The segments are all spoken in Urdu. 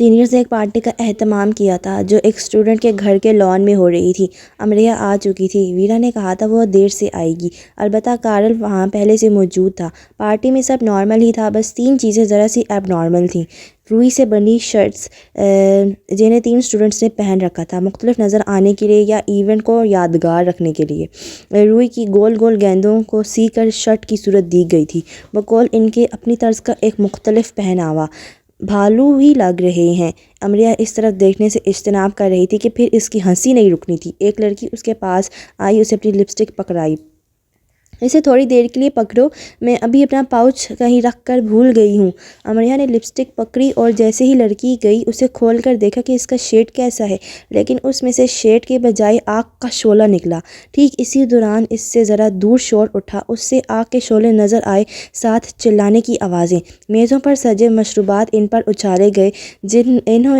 سینئرز نے ایک پارٹی کا اہتمام کیا تھا جو ایک اسٹوڈنٹ کے گھر کے لان میں ہو رہی تھی۔ امریہ آ چکی تھی۔ ویرا نے کہا تھا وہ دیر سے آئے گی، البتہ کارل وہاں پہلے سے موجود تھا۔ پارٹی میں سب نارمل ہی تھا، بس 3 چیزیں ذرا سی ایب نارمل تھیں۔ روئی سے بنی شرٹس جنہیں 3 اسٹوڈنٹس نے پہن رکھا تھا، مختلف نظر آنے کے لیے یا ایونٹ کو یادگار رکھنے کے لیے۔ روئی کی گول گول گیندوں کو سی کر شرٹ کی صورت دی گئی تھی، بقول ان کے اپنی طرز کا ایک مختلف پہناوا۔ بھالو ہی لگ رہے ہیں۔ امریہ اس طرف دیکھنے سے اجتناب کر رہی تھی کہ پھر اس کی ہنسی نہیں رکنی تھی۔ ایک لڑکی اس کے پاس آئی، اسے اپنی لپسٹک پکڑائی۔ اسے تھوڑی دیر کے لیے پکڑو، میں ابھی اپنا پاؤچ کہیں رکھ کر بھول گئی ہوں۔ امریہ نے لپسٹک پکڑی اور جیسے ہی لڑکی گئی اسے کھول کر دیکھا کہ اس کا شیڈ کیسا ہے، لیکن اس میں سے شیڈ کے بجائے آگ کا شعلہ نکلا۔ ٹھیک اسی دوران اس سے ذرا دور شور اٹھا، اس سے آگ کے شعلے نظر آئے، ساتھ چلانے کی آوازیں۔ میزوں پر سجے مشروبات ان پر اچھالے گئے، جنہوں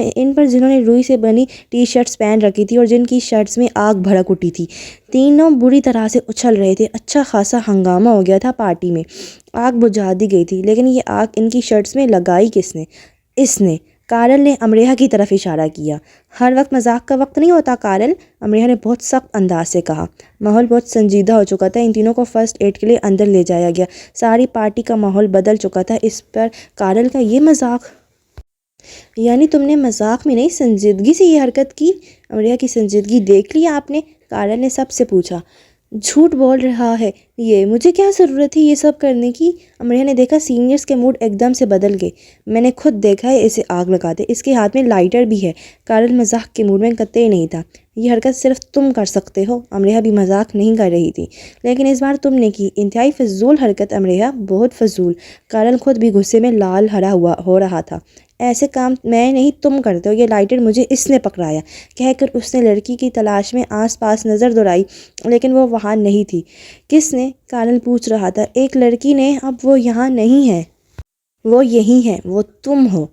نے روئی سے بنی ٹی شرٹس پہن رکھی تھی اور جن کی شرٹس میں آگ بھڑک اٹھی تھی۔ تینوں بری طرح سے اچھل رہے تھے۔ اچھا خاصا ہنگامہ ہو گیا تھا پارٹی میں۔ آگ بجھا دی گئی تھی، لیکن یہ آگ ان کی شرٹس میں لگائی کس نے؟ اس نے۔ کارل نے امریہ کی طرف اشارہ کیا۔ ہر وقت مذاق کا وقت نہیں ہوتا کارل، امریہ نے بہت سخت انداز سے کہا۔ ماحول بہت سنجیدہ ہو چکا تھا۔ ان تینوں کو فرسٹ ایڈ کے لیے اندر لے جایا گیا۔ ساری پارٹی کا ماحول بدل چکا تھا۔ اس پر کارل کا یہ مذاق؟ یعنی تم نے مذاق میں نہیں، سنجیدگی سے یہ حرکت کی؟ امریہ کی سنجیدگی دیکھ لی آپ نے؟ کارل نے سب سے پوچھا۔ جھوٹ بول رہا ہے یہ، مجھے کیا ضرورت تھی یہ سب کرنے کی؟ امریہ نے دیکھا سینئرز کے موڈ ایک دم سے بدل گئے۔ میں نے خود دیکھا ہے اسے آگ لگاتے، اس کے ہاتھ میں لائٹر بھی ہے۔ کارل مذاق کے موڈ میں قطعی نہیں تھا۔ یہ حرکت صرف تم کر سکتے ہو۔ امریہ بھی مذاق نہیں کر رہی تھی، لیکن اس بار تم نے کی۔ انتہائی فضول حرکت امریہ، بہت فضول۔ کارل خود بھی غصے میں لال ہرا ہو رہا تھا۔ ایسے کام میں نہیں تم کرتے ہو، یہ لائٹر مجھے اس نے پکڑایا، کہہ کر اس نے لڑکی کی تلاش میں آس پاس نظر دوڑائی، لیکن وہ وہاں نہیں تھی۔ کس نے؟ کارل پوچھ رہا تھا۔ ایک لڑکی نے۔ اب وہ یہاں نہیں ہے، وہ یہی ہے، وہ تم ہو،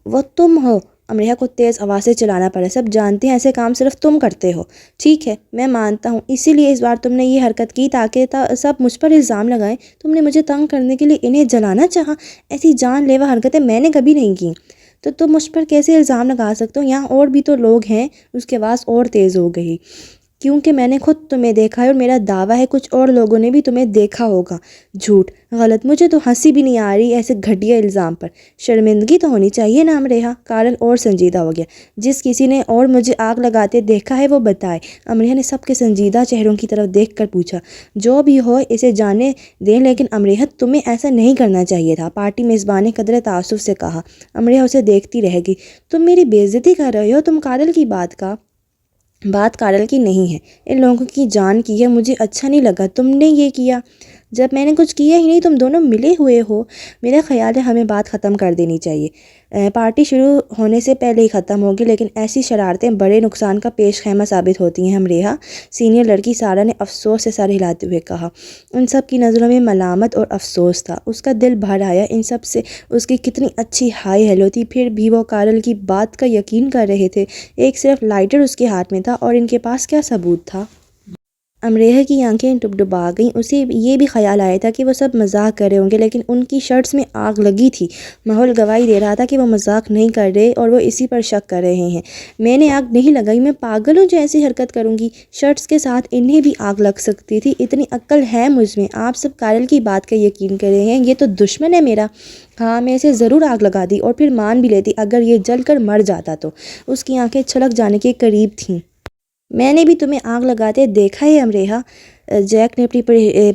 وہ تم ہو۔ امریہ کو تیز آواز سے چلانا پڑا۔ سب جانتے ہیں ایسے کام صرف تم کرتے ہو۔ ٹھیک ہے، میں مانتا ہوں، اسی لیے اس بار تم نے یہ حرکت کی تاکہ سب مجھ پر الزام لگائیں۔ تم نے مجھے تنگ کرنے کے لیے انہیں جلانا چاہا۔ ایسی جان لیوا حرکتیں میں نے کبھی نہیں کی۔ تو تم مجھ پر کیسے الزام لگا سکتے ہو؟ یہاں اور بھی تو لوگ ہیں۔ اس کی آواز اور تیز ہو گئی۔ کیونکہ میں نے خود تمہیں دیکھا ہے اور میرا دعویٰ ہے کچھ اور لوگوں نے بھی تمہیں دیکھا ہوگا۔ جھوٹ، غلط، مجھے تو ہنسی بھی نہیں آ رہی ایسے گھٹیا الزام پر۔ شرمندگی تو ہونی چاہیے نا امریہ۔ کارل اور سنجیدہ ہو گیا۔ جس کسی نے اور مجھے آگ لگاتے دیکھا ہے وہ بتائے۔ امریہ نے سب کے سنجیدہ چہروں کی طرف دیکھ کر پوچھا۔ جو بھی ہو اسے جانے دیں، لیکن امریہ تمہیں ایسا نہیں کرنا چاہیے تھا، پارٹی میزبان نے قدرے تعصب سے کہا۔ امریہ اسے دیکھتی رہ گئی۔ تم میری بے عزتی کر رہے ہو۔ تم کارل کی بات کارل کی نہیں ہے، ان لوگوں کی جان کی ہے۔ مجھے اچھا نہیں لگا تم نے یہ کیا، جب میں نے کچھ کیا ہی نہیں۔ تم دونوں ملے ہوئے ہو۔ میرا خیال ہے ہمیں بات ختم کر دینی چاہیے۔ پارٹی شروع ہونے سے پہلے ہی ختم ہوگی، لیکن ایسی شرارتیں بڑے نقصان کا پیش خیمہ ثابت ہوتی ہیں امریہ۔ سینئر لڑکی سارا نے افسوس سے سر ہلاتے ہوئے کہا۔ ان سب کی نظروں میں ملامت اور افسوس تھا۔ اس کا دل بھر آیا۔ ان سب سے اس کی کتنی اچھی ہائی ہیلو تھی، پھر بھی وہ کارل کی بات کا یقین کر رہے تھے۔ ایک صرف لائٹر اس کے ہاتھ میں تھا، اور ان کے پاس کیا ثبوت تھا؟ امریہ کی آنکھیں ڈبڈبا گئیں۔ اسے یہ بھی خیال آیا تھا کہ وہ سب مذاق کر رہے ہوں گے، لیکن ان کی شرٹس میں آگ لگی تھی۔ ماحول گواہی دے رہا تھا کہ وہ مذاق نہیں کر رہے اور وہ اسی پر شک کر رہے ہیں۔ میں نے آگ نہیں لگائی، میں پاگل ہوں جو ایسی حرکت کروں گی؟ شرٹس کے ساتھ انہیں بھی آگ لگ سکتی تھی، اتنی عقل ہے مجھ میں۔ آپ سب کارل کی بات کا یقین کر رہے ہیں، یہ تو دشمن ہے میرا۔ ہاں، میں اسے ضرور آگ لگاتی اور پھر مان بھی لیتی اگر یہ جل کر مر جاتا تو۔ اس کی آنکھیں چھلک جانے کے قریب تھیں۔ میں نے بھی تمہیں آگ لگاتے دیکھا ہے امریہ، جیک نے اپنی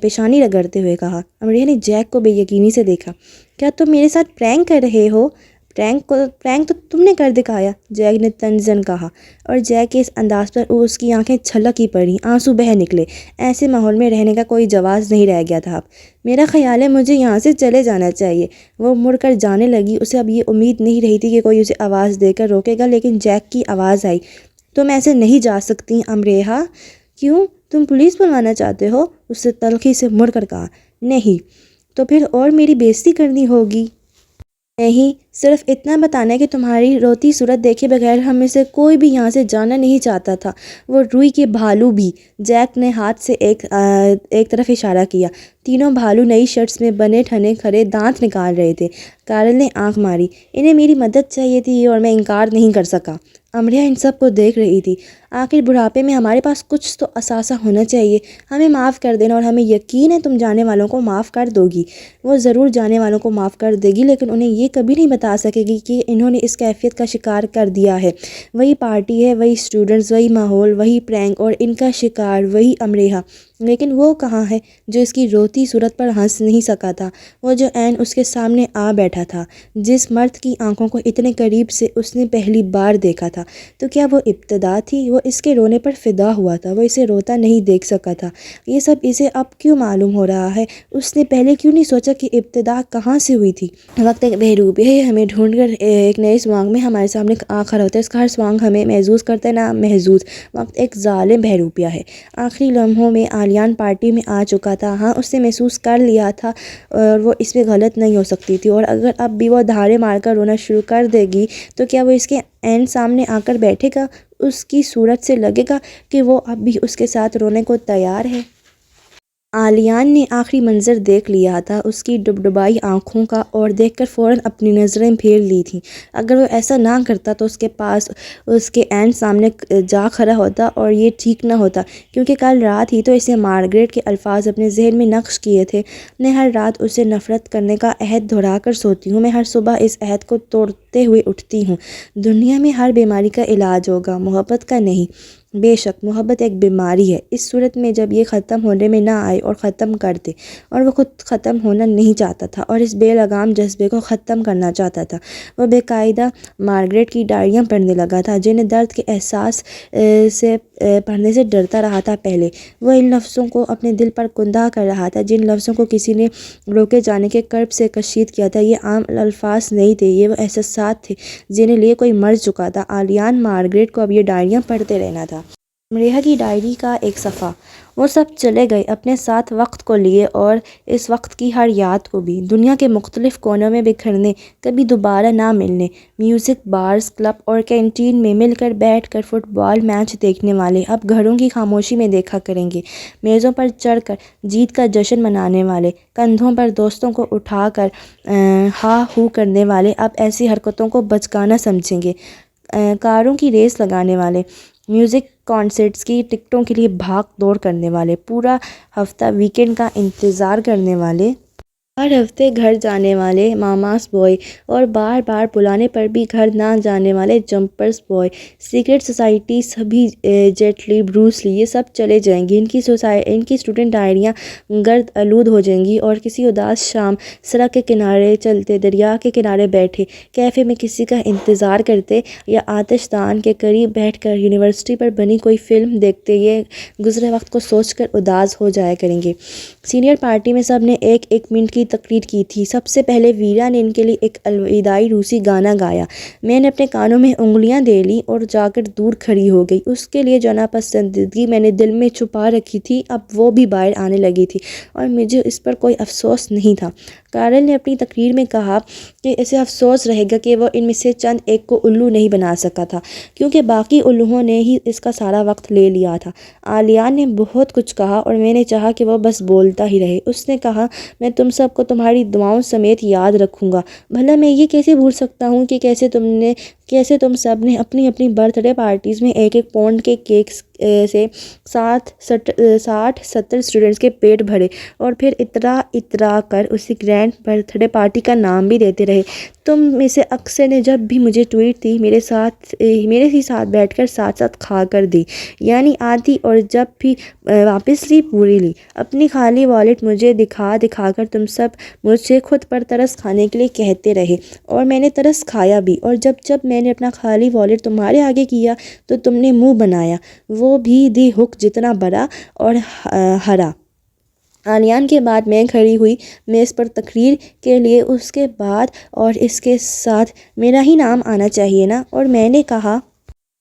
پیشانی رگڑتے ہوئے کہا۔ امریہ نے جیک کو بے یقینی سے دیکھا۔ کیا تم میرے ساتھ پرینک کر رہے ہو؟ پرینک تو تم نے کر دکھایا، جیک نے تنزن کہا، اور جیک کے اس انداز پر اس کی آنکھیں چھلک ہی پڑیں، آنسو بہہ نکلے۔ ایسے ماحول میں رہنے کا کوئی جواز نہیں رہ گیا تھا اب۔ میرا خیال ہے مجھے یہاں سے چلے جانا چاہیے۔ وہ مڑ کر جانے لگی۔ اسے اب یہ امید نہیں رہی تھی کہ کوئی اسے آواز دے کر روکے گا، لیکن جیک کی آواز آئی۔ تم ایسے نہیں جا سکتی امریہ۔ کیوں؟ تم پولیس بلوانا چاہتے ہو؟ اس سے تلخی سے مڑ کر کہا۔ نہیں تو پھر اور میری بے عزتی کرنی ہوگی؟ نہیں، صرف اتنا بتانا ہے کہ تمہاری روتی صورت دیکھے بغیر ہم میں سے کوئی بھی یہاں سے جانا نہیں چاہتا تھا۔ وہ روئی کے بھالو بھی، جیک نے ہاتھ سے ایک طرف اشارہ کیا۔ تینوں بھالو نئی شرٹس میں بنے ٹھنے کھڑے دانت نکال رہے تھے۔ کارل نے آنکھ ماری۔ انہیں میری مدد چاہیے تھی اور میں انکار نہیں کر سکا۔ امریا ان سب کو دیکھ رہی تھی۔ آخر بڑھاپے میں ہمارے پاس کچھ تو اثاثہ ہونا چاہیے۔ ہمیں معاف کر دینا اور ہمیں یقین ہے تم جانے والوں کو معاف کر دو گی۔ وہ ضرور جانے والوں کو معاف کر دے گی، لیکن انہیں یہ کبھی نہیں بتا سکے گی کہ انہوں نے اس کیفیت کا شکار کر دیا ہے۔ وہی پارٹی ہے، وہی اسٹوڈنٹس، وہی ماحول، وہی پرینک، اور ان کا شکار وہی امریہ۔ لیکن وہ کہاں ہے جو اس کی روتی صورت پر ہنس نہیں سکا تھا؟ وہ جو عین اس کے سامنے آ بیٹھا تھا، جس مرد کی آنکھوں کو اتنے قریب سے اس نے پہلی بار دیکھا تھا۔ تو کیا وہ ابتدا تھی؟ وہ اس کے رونے پر فدا ہوا تھا، وہ اسے روتا نہیں دیکھ سکا تھا۔ یہ سب اسے اب کیوں معلوم ہو رہا ہے؟ اس نے پہلے کیوں نہیں سوچا کہ ابتدا کہاں سے ہوئی تھی؟ وقت ایک بہروپیہ ہے، ہمیں ڈھونڈ کر ایک نئے سوانگ میں ہمارے سامنے آ کھڑا ہوتا ہے۔ اس کا ہر سوانگ ہمیں محظوظ کرتا ہے، نا محظوظ۔ وقت ایک ظالم بہروپیہ ہے۔ آخری لمحوں میں آلیان پارٹی میں آ چکا تھا۔ ہاں، اس نے محسوس کر لیا تھا اور وہ اس میں غلط نہیں ہو سکتی تھی، اور اگر اب بھی وہ دھاڑے مار کر رونا شروع کر دے گی تو کیا وہ اس کے عین سامنے آ کر بیٹھے گا؟ اس کی صورت سے لگے گا کہ وہ اب بھی اس کے ساتھ رونے کو تیار ہے۔ آلیان نے آخری منظر دیکھ لیا تھا، اس کی ڈبڈبائی آنکھوں کا، اور دیکھ کر فوراً اپنی نظریں پھیر لی تھیں۔ اگر وہ ایسا نہ کرتا تو اس کے پاس اس کے عین سامنے جا کھڑا ہوتا، اور یہ ٹھیک نہ ہوتا، کیونکہ کل رات ہی تو اسے مارگریٹ کے الفاظ اپنے ذہن میں نقش کیے تھے۔ میں ہر رات اسے نفرت کرنے کا عہد دہرا کر سوتی ہوں، میں ہر صبح اس عہد کو توڑتے ہوئے اٹھتی ہوں۔ دنیا میں ہر بیماری کا علاج ہوگا، محبت کا نہیں۔ بے شک محبت ایک بیماری ہے۔ اس صورت میں جب یہ ختم ہونے میں نہ آئے اور ختم کر دے، اور وہ خود ختم ہونا نہیں چاہتا تھا اور اس بے لگام جذبے کو ختم کرنا چاہتا تھا۔ وہ باقاعدہ مارگریٹ کی ڈائریاں پڑھنے لگا تھا، جنہیں درد کے احساس سے پڑھنے سے ڈرتا رہا تھا پہلے۔ وہ ان لفظوں کو اپنے دل پر کندہ کر رہا تھا، جن لفظوں کو کسی نے روکے جانے کے کرب سے کشید کیا تھا۔ یہ عام الفاظ نہیں تھے، یہ وہ احساسات تھے جنہیں لیے کوئی مر چکا تھا۔ آلیان مارگریٹ کو اب یہ ڈائریاں پڑھتے رہنا تھا۔ امریہ کی ڈائری کا ایک صفحہ۔ وہ سب چلے گئے، اپنے ساتھ وقت کو لیے اور اس وقت کی ہر یاد کو بھی، دنیا کے مختلف کونوں میں بکھرنے، کبھی دوبارہ نہ ملنے۔ میوزک بارز، کلب اور کینٹین میں مل کر بیٹھ کر فٹ بال میچ دیکھنے والے اب گھروں کی خاموشی میں دیکھا کریں گے۔ میزوں پر چڑھ کر جیت کا جشن منانے والے، کندھوں پر دوستوں کو اٹھا کر ہا ہو کرنے والے اب ایسی حرکتوں کو بچکانہ سمجھیں گے۔ کاروں کی ریس لگانے والے، میوزک کانسرٹس کی ٹکٹوں کے لیے بھاگ دوڑ کرنے والے، پورا ہفتہ ویکینڈ کا انتظار کرنے والے، ہر ہفتے گھر جانے والے ماماس بوائے، اور بار بار بلانے پر بھی گھر نہ جانے والے جمپرس بوائے، سیکرٹ سوسائٹی، سبھی جیٹ لی، بروس لی، یہ سب چلے جائیں گے۔ ان کی اسٹوڈنٹ ڈائریاں گرد آلود ہو جائیں گی، اور کسی اداس شام سڑک کے کنارے چلتے، دریا کے کنارے بیٹھے، کیفے میں کسی کا انتظار کرتے، یا آتش دان کے قریب بیٹھ کر یونیورسٹی پر بنی کوئی فلم دیکھتے، یہ گزرے وقت کو سوچ کر اداس ہو جایا کریں گے۔ سینئر پارٹی میں سب نے ایک ایک منٹ کی تقریر کی تھی۔ سب سے پہلے ویرا نے ان کے لیے ایک الوداعی روسی گانا گایا۔ میں نے اپنے کانوں میں انگلیاں دے لیں اور جا کر دور کھڑی ہو گئی۔ اس کے لیے جو ناپسندیدگی میں نے دل میں چھپا رکھی تھی، اب وہ بھی باہر آنے لگی تھی، اور مجھے اس پر کوئی افسوس نہیں تھا۔ کارل نے اپنی تقریر میں کہا کہ اسے افسوس رہے گا کہ وہ ان میں سے چند ایک کو الو نہیں بنا سکا تھا، کیونکہ باقی الوہوں نے ہی اس کا سارا وقت لے لیا تھا۔ آلیان نے بہت کچھ کہا اور میں نے چاہا کہ وہ بس بولتا ہی رہے۔ اس نے کہا، میں تم سب کو تمہاری دعاؤں سمیت یاد رکھوں گا۔ بھلا میں یہ کیسے بھول سکتا ہوں کہ کیسے تم سب نے اپنی اپنی برتھ ڈے پارٹیز میں ایک ایک پاؤنڈ کے کیک سے 60-70 اسٹوڈنٹس کے پیٹ بھرے، اور پھر اترا کر اسی گرینڈ برتھ ڈے پارٹی کا نام بھی دیتے رہے۔ تم میں سے اکثر نے جب بھی مجھے ٹویٹ دی، میرے ہی ساتھ بیٹھ کر ساتھ ساتھ کھا کر دی، یعنی آدھی، اور جب بھی واپس لی پوری لی۔ اپنی خالی والیٹ مجھے دکھا دکھا کر تم سب مجھ سے خود پر ترس کھانے کے لیے کہتے رہے، اور میں نے ترس کھایا بھی، اور جب میں نے اپنا خالی والیٹ تمہارے آگے کیا تو تم نے منہ بنایا، وہ بھی دی ہک جتنا بڑا اور ہرا۔ آلیان کے بعد میں کھڑی ہوئی میز پر تقریر کے لیے، اس کے بعد اور اس کے ساتھ میرا ہی نام آنا چاہیے نا، اور میں نے کہا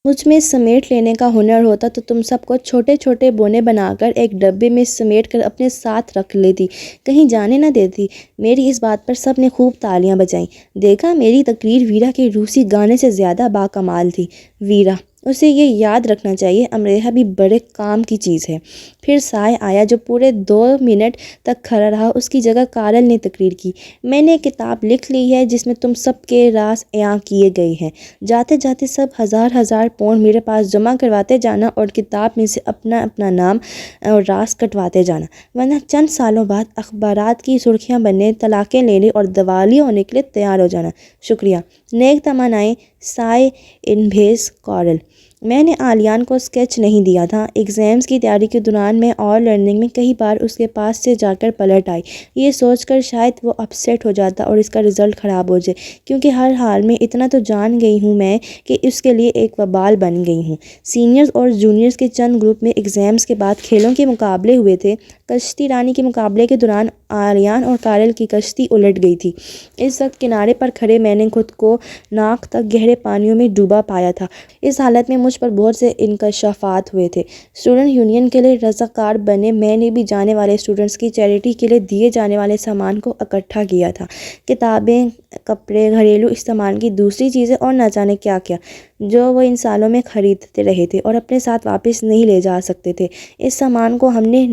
مجھ میں سمیٹ لینے کا ہنر ہوتا تو تم سب کو چھوٹے چھوٹے بونے بنا کر ایک ڈبے میں سمیٹ کر اپنے ساتھ رکھ لیتی، کہیں جانے نہ دیتی۔ میری اس بات پر سب نے خوب تالیاں بجائیں۔ دیکھا، میری تقریر ویرا کے روسی گانے سے زیادہ باکمال تھی۔ ویرا، اسے یہ یاد رکھنا چاہیے، امریہا بھی بڑے کام کی چیز ہے۔ پھر سائے آیا جو پورے 2 منٹ تک کھڑا رہا۔ اس کی جگہ کارل نے تقریر کی۔ میں نے ایک کتاب لکھ لی ہے جس میں تم سب کے راز عیاں کیے گئے ہیں۔ جاتے جاتے سب ہزار پاؤنڈ میرے پاس جمع کرواتے جانا اور کتاب میں سے اپنا اپنا نام اور راز کٹواتے جانا، ورنہ چند سالوں بعد اخبارات کی سرخیاں بننے، طلاقیں لینے اور دیوالیہ ہونے کے لیے تیار ہو جانا۔ شکریہ، نیک تمنائیں، سائے انبھیس کارل۔ میں نے عالیان کو اسکیچ نہیں دیا تھا۔ ایگزامز کی تیاری کے دوران میں اور لرننگ میں کئی بار اس کے پاس سے جا کر پلٹ آئی، یہ سوچ کر شاید وہ اپسیٹ ہو جاتا اور اس کا رزلٹ خراب ہو جائے، کیونکہ ہر حال میں اتنا تو جان گئی ہوں میں کہ اس کے لیے ایک وبال بن گئی ہوں۔ سینئرز اور جونیئرز کے چند گروپ میں ایگزامز کے بعد کھیلوں کے مقابلے ہوئے تھے۔ کشتی رانی کے مقابلے کے دوران عالیان اور کارل کی کشتی الٹ گئی تھی۔ اس وقت کنارے پر کھڑے میں نے خود کو ناک تک گہرے پانیوں میں ڈوبا پایا تھا۔ اس حالت میں مجھ پر بہت سے انکشافات ہوئے تھے۔ اسٹوڈنٹ یونین کے لیے رضاکار بنے میں نے بھی جانے والے اسٹوڈنٹس کی چیریٹی کے لیے دیے جانے والے سامان کو اکٹھا کیا تھا، کتابیں، کپڑے، گھریلو استعمال کی دوسری چیزیں اور نہ جانے کیا کیا، جو وہ ان سالوں میں خریدتے رہے تھے اور اپنے ساتھ واپس نہیں لے جا سکتے تھے۔ اس سامان کو ہم نے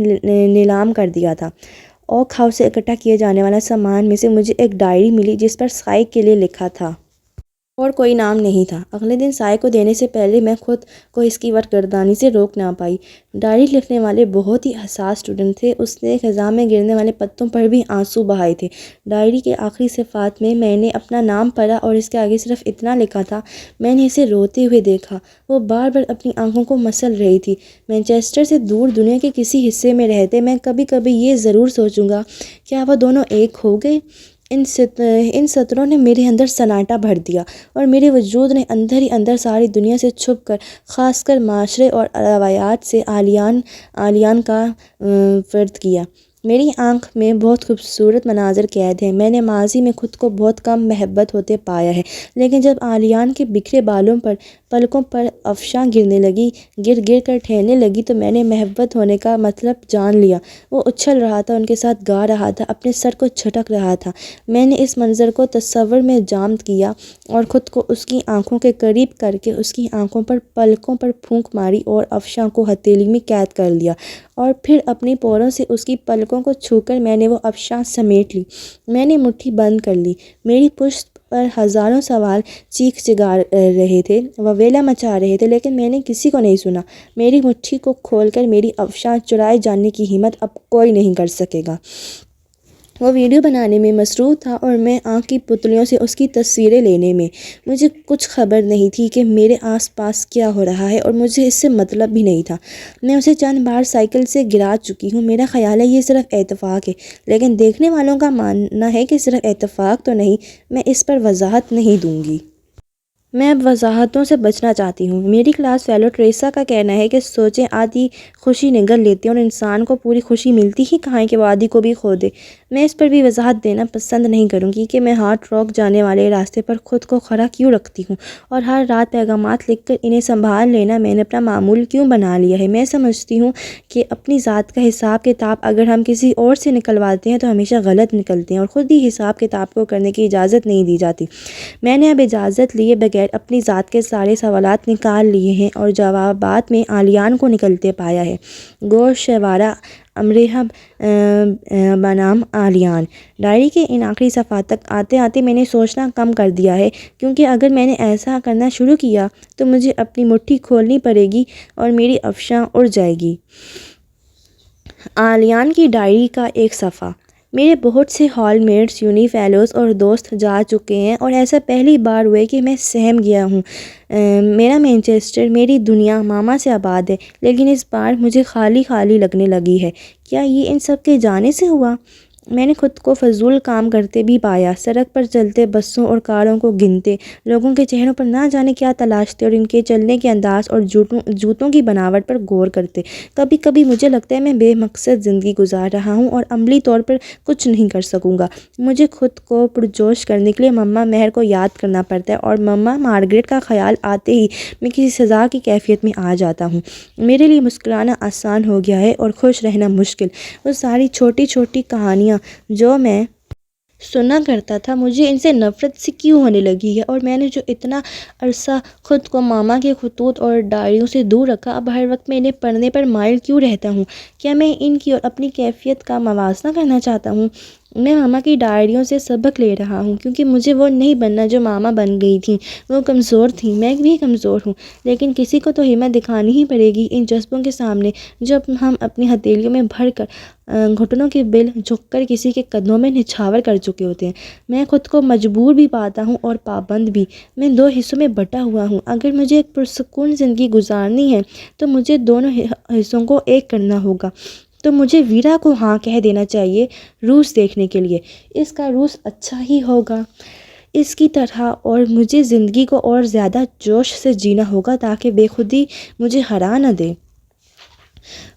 نیلام کر دیا تھا۔ اوک ہاؤس سے اکٹھا کیے جانے والا سامان میں سے مجھے ایک ڈائری ملی جس پر سائے کے لیے لکھا تھا، اور کوئی نام نہیں تھا۔ اگلے دن سائے کو دینے سے پہلے میں خود کو اس کی ورگردانی سے روک نہ پائی۔ ڈائری لکھنے والے بہت ہی حساس اسٹوڈنٹ تھے، اس نے خزاں میں گرنے والے پتوں پر بھی آنسو بہائے تھے۔ ڈائری کے آخری صفحات میں نے اپنا نام پڑھا اور اس کے آگے صرف اتنا لکھا تھا، میں نے اسے روتے ہوئے دیکھا، وہ بار بار اپنی آنکھوں کو مسل رہی تھی۔ مانچسٹر سے دور دنیا کے کسی حصے میں رہتے میں کبھی کبھی یہ ضرور سوچوں گا، کیا وہ دونوں ایک ہو گئے؟ ان سطروں نے میرے اندر سناٹا بھر دیا اور میرے وجود نے اندر ہی اندر ساری دنیا سے چھپ کر، خاص کر معاشرے اور روایات سے عالیان کا فرد کیا۔ میری آنکھ میں بہت خوبصورت مناظر قید ہیں۔ میں نے ماضی میں خود کو بہت کم محبت ہوتے پایا ہے، لیکن جب عالیان کے بکھرے بالوں پر پلکوں پر افشاں گرنے لگی، گر کر ٹھہرنے لگی، تو میں نے محبت ہونے کا مطلب جان لیا۔ وہ اچھل رہا تھا، ان کے ساتھ گا رہا تھا، اپنے سر کو جھٹک رہا تھا۔ میں نے اس منظر کو تصور میں جامد کیا اور خود کو اس کی آنکھوں کے قریب کر کے اس کی آنکھوں پر پلکوں پر پھونک ماری اور افشاں کو ہتھیلی میں قید کر لیا، اور پھر اپنی پوروں سے اس کی پلکوں کو چھو کر میں نے وہ افشاں سمیٹ لی۔ میں نے مٹھی بند کر لی۔ میری پشت پر ہزاروں سوال چیخ چگا رہے تھے، وویلا مچا رہے تھے، لیکن میں نے کسی کو نہیں سنا۔ میری مٹھی کو کھول کر میری افشاں چرائے جانے کی ہمت اب کوئی نہیں کر سکے گا۔ وہ ویڈیو بنانے میں مصروف تھا اور میں آنکھ کی پتلیوں سے اس کی تصویریں لینے میں۔ مجھے کچھ خبر نہیں تھی کہ میرے آس پاس کیا ہو رہا ہے، اور مجھے اس سے مطلب بھی نہیں تھا۔ میں اسے چند بار سائیکل سے گرا چکی ہوں۔ میرا خیال ہے یہ صرف اتفاق ہے، لیکن دیکھنے والوں کا ماننا ہے کہ صرف اتفاق تو نہیں۔ میں اس پر وضاحت نہیں دوں گی۔ میں اب وضاحتوں سے بچنا چاہتی ہوں۔ میری کلاس فیلو ٹریسا کا کہنا ہے کہ سوچیں آدھی خوشی نگل لیتی ہیں اور انسان کو پوری خوشی ملتی ہی کہاں ہے کہ وہ آدھی کو بھی کھو دے۔ میں اس پر بھی وضاحت دینا پسند نہیں کروں گی کہ میں ہارڈ راک جانے والے راستے پر خود کو کھڑا کیوں رکھتی ہوں اور ہر رات پیغامات لکھ کر انہیں سنبھال لینا میں نے اپنا معمول کیوں بنا لیا ہے۔ میں سمجھتی ہوں کہ اپنی ذات کا حساب کتاب اگر ہم کسی اور سے نکلواتے ہیں تو ہمیشہ غلط نکلتے ہیں، اور خود ہی حساب کتاب کو کرنے کی اجازت نہیں دی جاتی۔ میں نے اب اجازت لیے بغیر اپنی ذات کے سارے سوالات نکال لیے ہیں اور جوابات میں عالیان کو نکلتے پایا ہے۔ گوشوارہ امریہا بنام عالیان۔ ڈائری کے ان آخری صفحات تک آتے آتے میں نے سوچنا کم کر دیا ہے، کیونکہ اگر میں نے ایسا کرنا شروع کیا تو مجھے اپنی مٹھی کھولنی پڑے گی اور میری افشاں اڑ جائے گی۔ عالیان کی ڈائری کا ایک صفحہ۔ میرے بہت سے ہال میٹس، یونی فیلوز اور دوست جا چکے ہیں، اور ایسا پہلی بار ہوا ہے کہ میں سہم گیا ہوں۔ میرا مانچسٹر، میری دنیا ماما سے آباد ہے، لیکن اس بار مجھے خالی خالی لگنے لگی ہے۔ کیا یہ ان سب کے جانے سے ہوا؟ میں نے خود کو فضول کام کرتے بھی پایا، سڑک پر چلتے بسوں اور کاروں کو گنتے، لوگوں کے چہروں پر نہ جانے کیا تلاشتے اور ان کے چلنے کے انداز اور جوتوں کی بناوٹ پر غور کرتے۔ کبھی کبھی مجھے لگتا ہے میں بے مقصد زندگی گزار رہا ہوں اور عملی طور پر کچھ نہیں کر سکوں گا۔ مجھے خود کو پرجوش کرنے کے لیے مما مہر کو یاد کرنا پڑتا ہے اور مما مارگریٹ کا خیال آتے ہی میں کسی سزا کی کیفیت میں آ جاتا ہوں۔ میرے لیے مسکرانا آسان ہو گیا ہے اور خوش رہنا مشکل۔ وہ ساری چھوٹی چھوٹی کہانیاں جو میں سنا کرتا تھا، مجھے ان سے نفرت سی کیوں ہونے لگی ہے؟ اور میں نے جو اتنا عرصہ خود کو ماما کے خطوط اور ڈائریوں سے دور رکھا، اب ہر وقت میں انہیں پڑھنے پر مائل کیوں رہتا ہوں؟ کیا میں ان کی اور اپنی کیفیت کا موازنہ کرنا چاہتا ہوں؟ میں ماما کی ڈائریوں سے سبق لے رہا ہوں کیونکہ مجھے وہ نہیں بننا جو ماما بن گئی تھیں۔ وہ کمزور تھیں، میں بھی کمزور ہوں، لیکن کسی کو تو ہمت دکھانی ہی پڑے گی ان جذبوں کے سامنے جو ہم اپنی ہتھیلیوں میں بھر کر گھٹنوں کے بل جھک کر کسی کے قدموں میں نچھاور کر چکے ہوتے ہیں۔ میں خود کو مجبور بھی پاتا ہوں اور پابند بھی۔ میں دو حصوں میں بٹا ہوا ہوں۔ اگر مجھے ایک پرسکون زندگی گزارنی ہے تو مجھے دونوں حصوں کو ایک کرنا ہوگا۔ تو مجھے ویرا کو ہاں کہہ دینا چاہیے روس دیکھنے کے لیے۔ اس کا روس اچھا ہی ہوگا اس کی طرح، اور مجھے زندگی کو اور زیادہ جوش سے جینا ہوگا تاکہ بے خودی مجھے ہرا نہ دے۔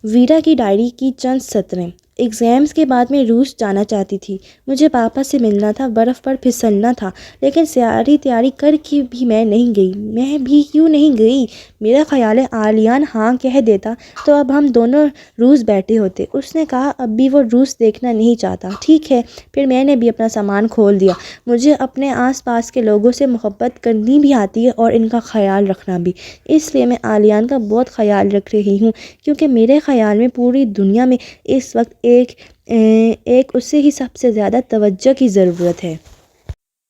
ویرا کی ڈائری کی چند سطریں۔ ایگزامز کے بعد میں روس جانا چاہتی تھی۔ مجھے پاپا سے ملنا تھا، برف پر پھسلنا تھا، لیکن ساری تیاری کر کے بھی میں نہیں گئی۔ میں بھی کیوں نہیں گئی؟ میرا خیال ہے آلیان ہاں کہہ دیتا تو اب ہم دونوں روس بیٹھے ہوتے۔ اس نے کہا اب بھی وہ روس دیکھنا نہیں چاہتا۔ ٹھیک ہے، پھر میں نے بھی اپنا سامان کھول دیا۔ مجھے اپنے آس پاس کے لوگوں سے محبت کرنی بھی آتی ہے اور ان کا خیال رکھنا بھی، اس لیے میں آلیان کا بہت خیال رکھ رہی ہوں کیونکہ میرے خیال میں پوری دنیا میں اس وقت ایک اسے ہی سب سے زیادہ توجہ کی ضرورت ہے۔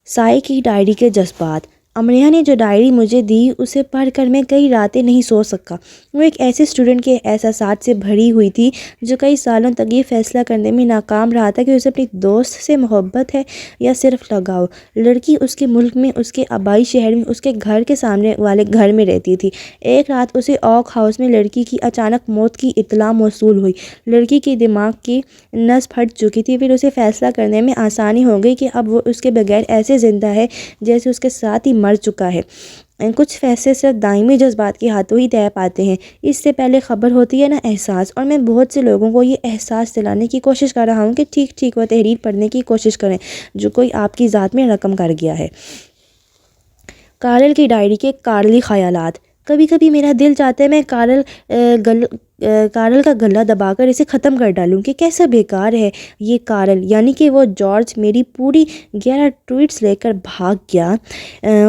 سائے کی ڈائری کے جذبات۔ امریہ نے جو ڈائری مجھے دی اسے پڑھ کر میں کئی راتیں نہیں سو سکا۔ وہ ایک ایسے اسٹوڈنٹ کے احساسات سے بھری ہوئی تھی جو کئی سالوں تک یہ فیصلہ کرنے میں ناکام رہا تھا کہ اسے اپنی دوست سے محبت ہے یا صرف لگاؤ۔ لڑکی اس کے ملک میں، اس کے آبائی شہر میں، اس کے گھر کے سامنے والے گھر میں رہتی تھی۔ ایک رات اسے اوک ہاؤس میں لڑکی کی اچانک موت کی اطلاع موصول ہوئی۔ لڑکی کی دماغ کی نس پھٹ چکی تھی۔ پھر اسے فیصلہ کرنے میں آسانی ہو گئی کہ اب وہ اس کے بغیر ایسے زندہ ہے جیسے اس کے ساتھ ہی مر چکا ہے۔ کچھ فیصلے صرف دائمی جذبات کے ہاتھوں ہی طے پاتے ہیں، اس سے پہلے خبر ہوتی ہے نا احساس۔ اور میں بہت سے لوگوں کو یہ احساس دلانے کی کوشش کر رہا ہوں کہ ٹھیک وہ تحریر پڑھنے کی کوشش کریں جو کوئی آپ کی ذات میں رقم کر گیا ہے۔ کارل کی ڈائری کے کارلی خیالات۔ کبھی کبھی میرا دل چاہتا ہے میں کارل کا گلا دبا کر اسے ختم کر ڈالوں کہ کیسا بیکار ہے یہ کارل، یعنی کہ وہ جارج میری پوری 11 ٹویٹس لے کر بھاگ گیا،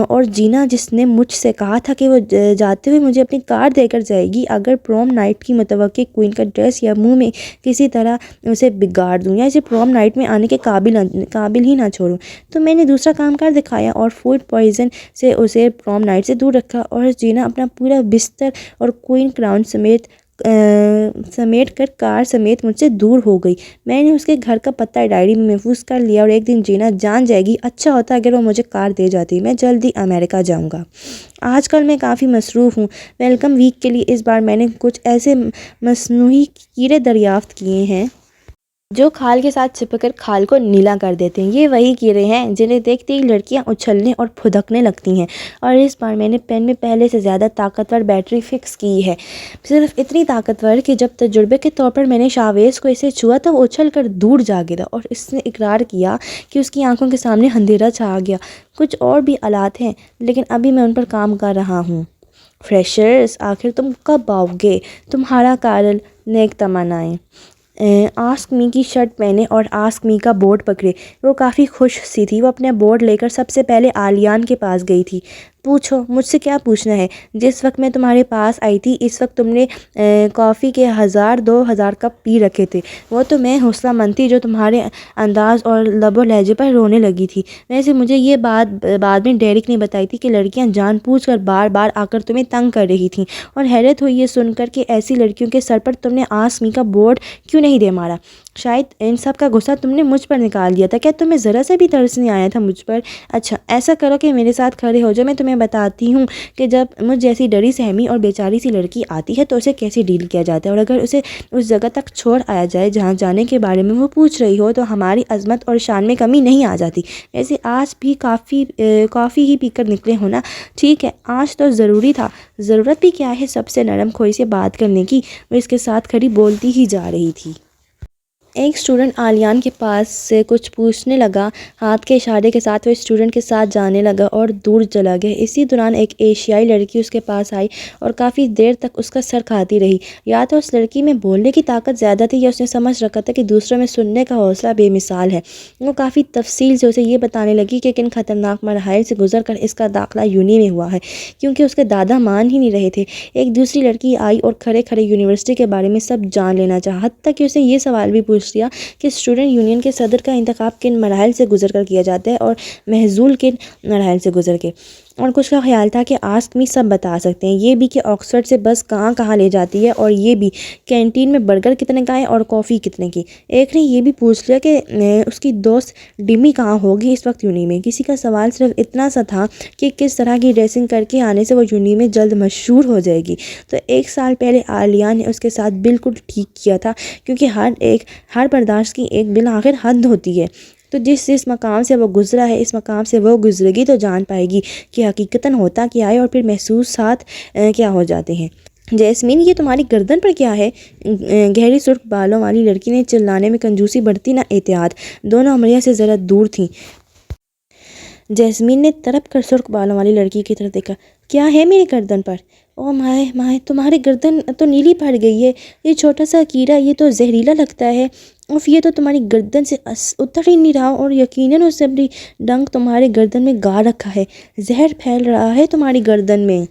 اور جینا جس نے مجھ سے کہا تھا کہ وہ جاتے ہوئے مجھے اپنی کار دے کر جائے گی اگر پروم نائٹ کی متوقع کوئین کا ڈریس یا منہ میں کسی طرح اسے بگاڑ دوں یا اسے پروم نائٹ میں آنے کے قابل ہی نہ چھوڑوں۔ تو میں نے دوسرا کام کر دکھایا اور فوڈ پوائزن سے اسے پروم نائٹ سے دور رکھا، اور جینا اپنا پورا بستر اور کوئین کراؤن سمیٹ کر کار سمیت مجھ سے دور ہو گئی۔ میں نے اس کے گھر کا پتہ ڈائری میں محفوظ کر لیا، اور ایک دن جینا جان جائے گی اچھا ہوتا اگر وہ مجھے کار دے جاتی۔ میں جلد ہی امریکہ جاؤں گا۔ آج کل میں کافی مصروف ہوں۔ ویلکم ویک کے لیے اس بار میں نے کچھ ایسے مصنوعی کیڑے دریافت کیے ہیں جو کھال کے ساتھ چپک کر کھال کو نیلا کر دیتے ہیں۔ یہ وہی کیڑے ہیں جنہیں دیکھتے ہی لڑکیاں اچھلنے اور پھدکنے لگتی ہیں، اور اس بار میں نے پین میں پہلے سے زیادہ طاقتور بیٹری فکس کی ہے، صرف اتنی طاقتور کہ جب تجربے کے طور پر میں نے شاویز کو اسے چھوا تو وہ اچھل کر دور جا گرا، اور اس نے اقرار کیا کہ اس کی آنکھوں کے سامنے اندھیرا چھا گیا۔ کچھ اور بھی آلات ہیں لیکن ابھی میں ان پر کام کر رہا ہوں۔ فریشرز، آخر تم کب آؤ گے؟ تمہارا کارل، نیک تمنائیں۔ آسک می کی شرٹ پہنے اور آسک می کا بورڈ پکڑے۔ وہ کافی خوش سی تھی۔ وہ اپنے بورڈ لے کر سب سے پہلے آلیان کے پاس گئی تھی۔ پوچھو، مجھ سے کیا پوچھنا ہے؟ جس وقت میں تمہارے پاس آئی تھی اس وقت تم نے کافی کے 1000-2000 کپ پی رکھے تھے۔ وہ تو میں حوصلہ مند تھی جو تمہارے انداز اور لب و لہجے پر رونے لگی تھی۔ ویسے مجھے یہ بات بعد میں ڈیرک نے بتائی تھی کہ لڑکیاں جان بوجھ کر بار بار آ کر تمہیں تنگ کر رہی تھیں، اور حیرت ہوئی یہ سن کر کہ ایسی لڑکیوں کے سر پر تم نے آسک می کا بورڈ کیوں نہیں دے مارا۔ شاید ان سب کا غصہ تم نے مجھ پر نکال دیا تھا، کیا تمہیں ذرا سا بھی ترس نہیں آیا تھا مجھ پر؟ اچھا ایسا کرو کہ میرے ساتھ کھڑے ہو جاؤ، میں تمہیں بتاتی ہوں کہ جب مجھ جیسی ڈری سہمی اور بیچاری سی لڑکی آتی ہے تو اسے کیسے ڈیل کیا جاتا ہے، اور اگر اسے اس جگہ تک چھوڑ آیا جائے جہاں جانے کے بارے میں وہ پوچھ رہی ہو تو ہماری عظمت اور شان میں کمی نہیں آ جاتی۔ ویسے آج بھی کافی ہی پی کر نکلے ہو نا؟ ٹھیک ہے آج تو ضروری تھا، ضرورت بھی کیا ہے سب سے نرم خوئی سے بات کرنے کی۔ وہ اس کے ساتھ کھڑی بولتی ہی جا رہی تھی۔ ایک اسٹوڈنٹ عالیان کے پاس سے کچھ پوچھنے لگا، ہاتھ کے اشارے کے ساتھ وہ اسٹوڈنٹ کے ساتھ جانے لگا اور دور چلا گیا۔ اسی دوران ایک ایشیائی لڑکی اس کے پاس آئی اور کافی دیر تک اس کا سر کھاتی رہی۔ یا تو اس لڑکی میں بولنے کی طاقت زیادہ تھی یا اس نے سمجھ رکھا تھا کہ دوسروں میں سننے کا حوصلہ بے مثال ہے۔ وہ کافی تفصیل سے اسے یہ بتانے لگی کہ کن خطرناک مراحل سے گزر کر اس کا داخلہ یونی میں ہوا ہے، کیونکہ اس کے دادا مان ہی نہیں رہے تھے۔ ایک دوسری لڑکی آئی اور کھڑے کھڑے یونیورسٹی کے بارے میں سب جان لینا چاہا، حتیٰ کہ اس نے یہ سوال بھی پوچھ لیا کہ اسٹوڈنٹ یونین کے صدر کا انتخاب کن مراحل سے گزر کر کیا جاتا ہے اور محصول کن مراحل سے گزر کے۔ اور کچھ کا خیال تھا کہ آسک می سب بتا سکتے ہیں، یہ بھی کہ آکسفورڈ سے بس کہاں کہاں لے جاتی ہے، اور یہ بھی کینٹین میں برگر کتنے کا ہے اور کافی کتنے کی۔ ایک نے یہ بھی پوچھ لیا کہ اس کی دوست ڈمی کہاں ہوگی اس وقت یونی میں۔ کسی کا سوال صرف اتنا سا تھا کہ کس طرح کی ڈریسنگ کر کے آنے سے وہ یونی میں جلد مشہور ہو جائے گی۔ تو 1 سال پہلے عالیہ نے اس کے ساتھ بالکل ٹھیک کیا تھا، کیونکہ ہر برداشت کی ایک بالآخر حد ہوتی ہے۔ تو جس مقام سے وہ گزرا ہے اس مقام سے وہ گزرے گی تو جان پائے گی کہ حقیقتاً ہوتا کیا ہے اور پھر محسوسات کیا ہو جاتے ہیں۔ جیسمین یہ تمہاری گردن پر کیا ہے؟ گہری سرخ بالوں والی لڑکی نے چلانے میں کنجوسی برتی نہ احتیاط۔ دونوں امریہ سے ذرا دور تھیں۔ جیسمین نے تڑپ کر سرخ بالوں والی لڑکی کی طرف دیکھا۔ کیا ہے میری گردن پر؟ او مائے تمہاری گردن تو نیلی پڑ گئی ہے، یہ چھوٹا سا کیڑا یہ تو زہریلا لگتا ہے۔ اف یہ تو تمہاری گردن سے اتر ہی نہیں رہا، اور یقیناً اس نے اپنی ڈنک تمہارے گردن میں گاڑ رکھا ہے، زہر پھیل رہا ہے تمہاری گردن میں۔